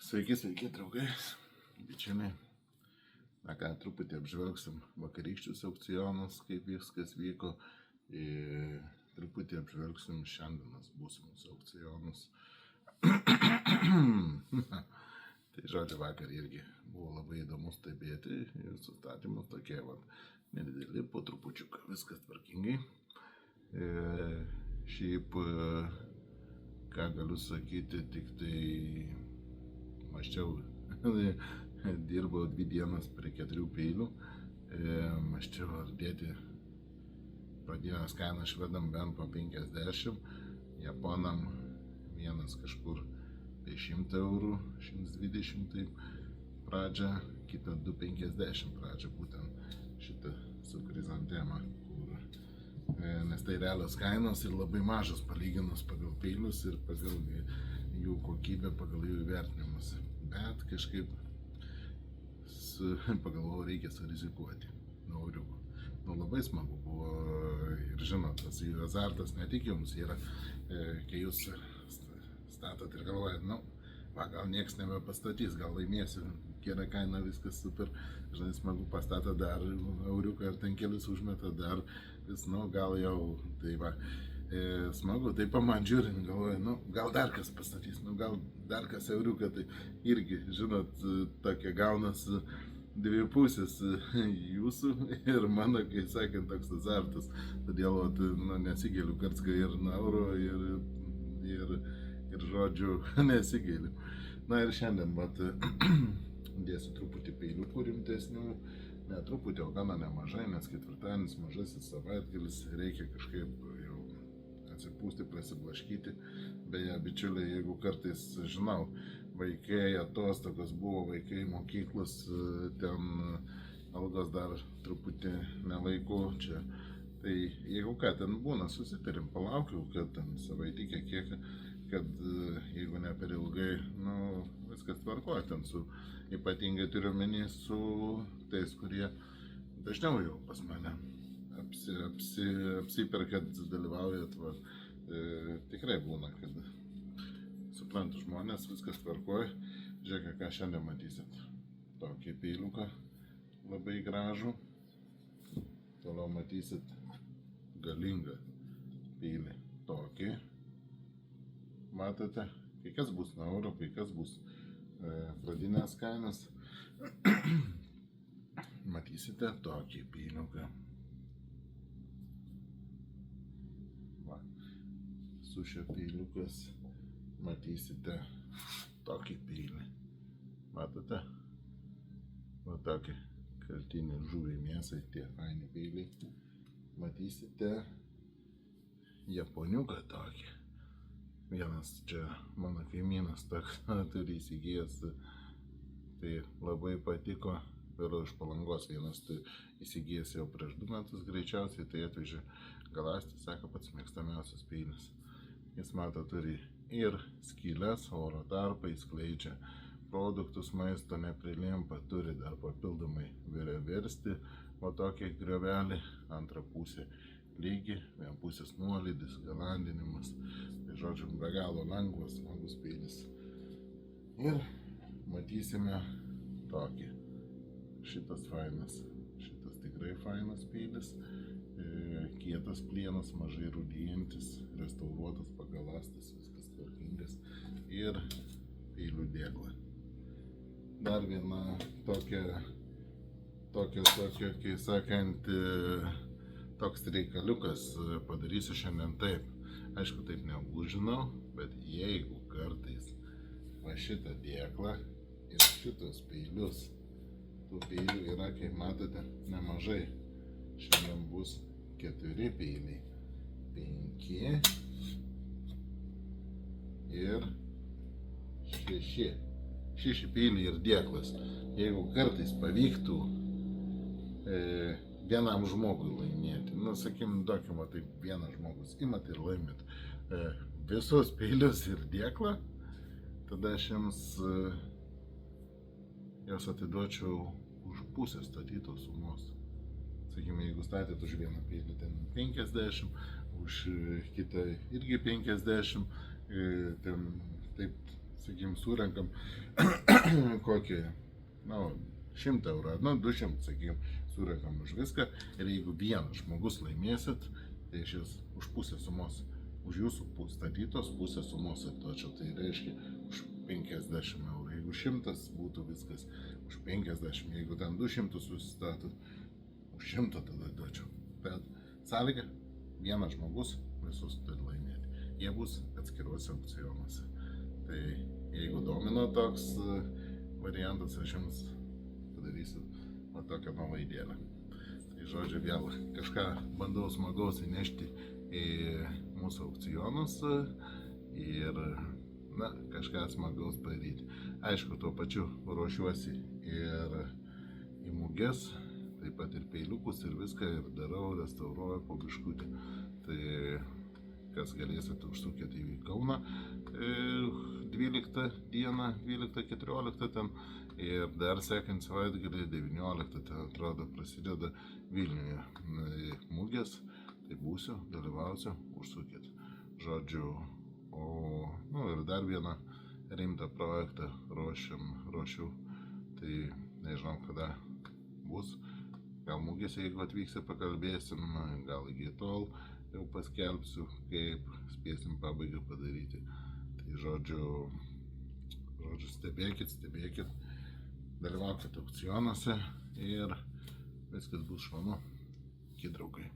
Sveiki, draugai, bičiuliai. Na ką, truputį apžvelgsim vakarykščius aukcionus, kaip viskas vyko. Truputį apžvelgsim šiandienos būsimus aukcionus. Tai žodžiu, vakar irgi buvo labai įdomu stebėti ir sustatymus tokie, nedideli, po trupučiuką, viskas tvarkingai. Šiaip, ką galiu sakyti, tik tai maščiau, dirbau 2 dienas prie 4 peilių, maščiau ar dėti pradinės kainą švedam bent po 50, japonam vienas kažkur 100 eurų, 120 taip pradžią, kitą 250 pradžią, būtent šitą su krizantema, nes tai realios kainos ir labai mažas palyginus pagal peilius ir pagal jų kokybę, pagal jų įvertinimus. Bet kažkaip pagalvojau, reikia surizikuoti nuo euriukų. Labai smagu buvo ir žinot, tas jų azartas ne tik jums yra, kai jūs statot ir galvojat, gal nieks nebepastatys, gal laimėsiu, gera kaina, viskas super, žinai, smagu pastatą dar euriuką ir ten kelius užmeta dar vis, gal jau, tai va. Smagu, tai man žiūrint, galvoju, gal dar kas pastatys, gal dar kas euriuką, tai irgi, žinot, tokia gaunasi 2 pusės jūsų ir mano, kai sakant, toks azartas, todėl nesigėliu kartskai ir nuo euro ir žodžiu nesigėliu. Na ir šiandien, dėsiu truputį peiliukų rimtesnių, ne truputį, o gana nemažai, nes ketvirtadienis mažasis savaitgalis, reikia kažkaip jau atsipūsti, prasiblaškyti. Beje, bičiuliai, jeigu kartais, žinau, vaikai atostogos buvo, vaikai mokyklos, ten algos dar truputį nelaiku čia. Tai jeigu ką, ten būna, susitarim, palaukiu, kad ten savaitikė kiek, kad jeigu ne per ilgai, viskas tvarkoja ten su, ypatingai turiu omeny su tais, kurie dažniau jau pas mane apsiperkat, dalyvaujat, tikrai būna, kad suprantu žmonės, viskas tvarkoja. Žiūrėk, ką šiandien matysit. Tokį peiliuką labai gražų. Toliau matysit galingą peilį. Tokį. Matote, kai kas bus nuo euro, kai kas bus pradinės kainos. Matysite tokį peiliuką. Su šio peiliukas matysite tokį peilį. Matote? Va tokį kartinį žuviai mėsai, tie faini peiliai. Matysite japoniuką tokį. Vienas čia mano kaimynas toks turi įsigijęs, tai labai patiko. Vėliau iš Palangos vienas įsigijęs jau prieš 2 metus greičiausiai, tai atvežė galąstį, sako, pats mėgstamiausias peilis. Jis, mato, turi ir skylės, oro tarpai, skleidžia produktus, maisto neprilimpa, turi dar papildomai versti, o tokį griovelį, antrą pusę lygi, vienpusės nuolydis, galandinimas, tai žodžiu, be galo lengvas, smagus peilis. Ir matysime tokį, šitas fainas, šitas tikrai fainas peilis. Kietas plienas, mažai rūdyjantis, restauruotas, pagalastas, viskas tvarkingas ir peilių dėkla. Dar viena tokia, kai sakant, toks reikaliukas padarysiu šiandien taip. Aišku, taip nebūžinau, bet jeigu kartais va šitą dėklą ir šitos peilius, tų peilių yra, kaip matote, nemažai. Šiandien bus 4 peiliai, 5 ir 6. 6 peiliai ir dėklas. Jeigu kartais pavyktų vienam žmogui laimėti, sakykim, duokim, taip vienas žmogus imat ir laimit visus peilius ir dėklą, tada aš jums jas atiduočiau už pusę statytos sumos. Sakykime, jeigu statėt už vieną peilį ten 50, už kitą irgi 50, ten taip sakykim, surenkam kokį, 100 eurų, 200, sakykim, surenkam už viską. Ir jeigu vienas žmogus laimėsit, tai iš jūs už pusę sumos, už jūsų statytos pusę sumos atiduočiau. Tai reiškia už 50 eurų. Jeigu 100 būtų viskas, už 50, jeigu ten 200 susistatot, už 100 tada duočiau. Bet sąlyga, vienas žmogus visus turi laimėti. Jie bus atskiruose aukcionuose. Tai jeigu domino toks variantas, aš jums padarysiu tokią nuolaidėlę. Tai žodžiu, vėl kažką bandau smagaus įnešti į mūsų aukcionus ir kažką smagaus padaryti. Aišku, tuo pačiu ruošiuosi ir į muges, taip pat ir peiliukus ir viską, ir darau, restauruoju po biškutį. Tai kas galėsite, užsukėte į Kauną 12 dieną, 12-14 ten, ir dar sekant savaitgalį 19, ten atrodo prasideda Vilniuje mugės, tai būsiu, dalyvausiu, užsukit. Žodžiu, ir dar vieną rimtą projektą ruošiu, tai nežinau kada bus, gal mugėse, jeigu atvyksi, pakalbėsim, gal iki tol jau paskelbsiu, kaip spėsim pabaigą padaryti. Tai žodžiu, stebėkit, dalyvaukit aukcionuose ir viskas bus šaunu. Iki draugai.